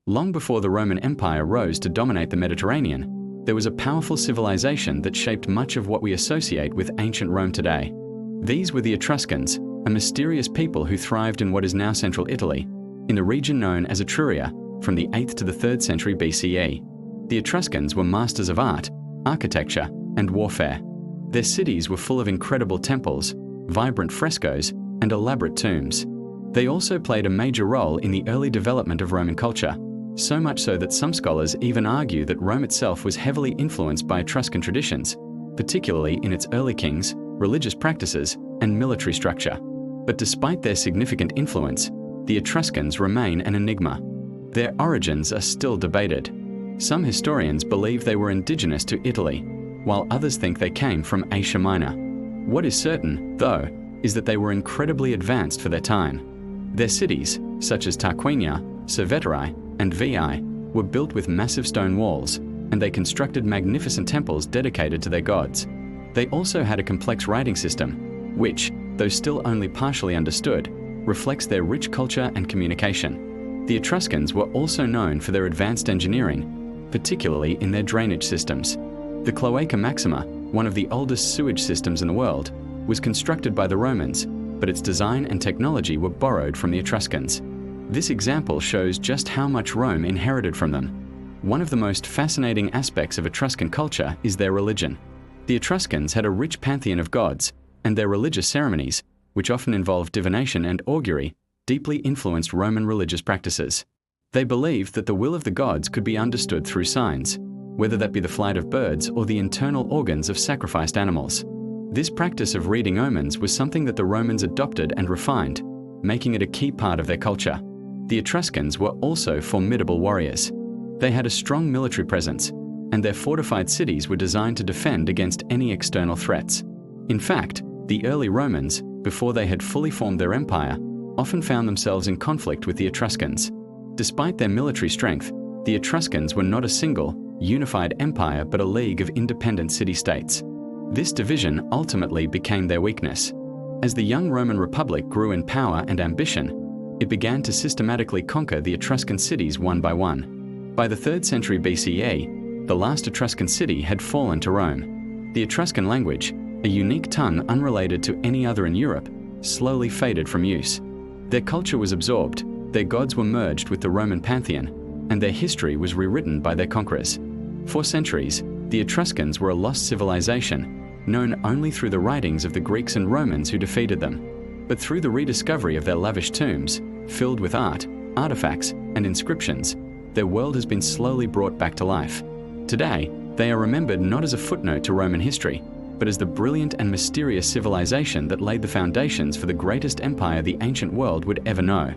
Long before the Roman Empire rose to dominate the Mediterranean, there was a powerful civilization that shaped much of what we associate with ancient Rome today. These were the Etruscans, a mysterious people who thrived in what is now central Italy, in the region known as Etruria, from the 8th to the 3rd century BCE. The Etruscans were masters of art, architecture, and warfare. Their cities were full of incredible temples, vibrant frescoes, and elaborate tombs. They also played a major role in the early development of Roman culture, so much so that some scholars even argue that Rome itself was heavily influenced by Etruscan traditions, particularly in its early kings, religious practices, and military structure. But despite their significant influence, the Etruscans remain an enigma. Their origins are still debated. Some historians believe they were indigenous to Italy, while others think they came from Asia Minor. What is certain, though, is that they were incredibly advanced for their time. Their cities, such as Tarquinia, Cerveteri, and Veii, were built with massive stone walls, and they constructed magnificent temples dedicated to their gods. They also had a complex writing system, which, though still only partially understood, reflects their rich culture and communication. The Etruscans were also known for their advanced engineering, particularly in their drainage systems. The Cloaca Maxima, one of the oldest sewage systems in the world, was constructed by the Romans, but its design and technology were borrowed from the Etruscans. This example shows just how much Rome inherited from them. One of the most fascinating aspects of Etruscan culture is their religion. The Etruscans had a rich pantheon of gods, and their religious ceremonies, which often involved divination and augury, deeply influenced Roman religious practices. They believed that the will of the gods could be understood through signs, whether that be the flight of birds or the internal organs of sacrificed animals. This practice of reading omens was something that the Romans adopted and refined, making it a key part of their culture. The Etruscans were also formidable warriors. They had a strong military presence, and their fortified cities were designed to defend against any external threats. In fact, the early Romans, before they had fully formed their empire, often found themselves in conflict with the Etruscans. Despite their military strength, the Etruscans were not a single, unified empire but a league of independent city-states. This division ultimately became their weakness. As the young Roman Republic grew in power and ambition, it began to systematically conquer the Etruscan cities one by one. By the 3rd century BCE, the last Etruscan city had fallen to Rome. The Etruscan language, a unique tongue unrelated to any other in Europe, slowly faded from use. Their culture was absorbed, their gods were merged with the Roman pantheon, and their history was rewritten by their conquerors. For centuries, the Etruscans were a lost civilization, known only through the writings of the Greeks and Romans who defeated them. But through the rediscovery of their lavish tombs, filled with art, artifacts, and inscriptions, their world has been slowly brought back to life. Today, they are remembered not as a footnote to Roman history, but as the brilliant and mysterious civilization that laid the foundations for the greatest empire the ancient world would ever know.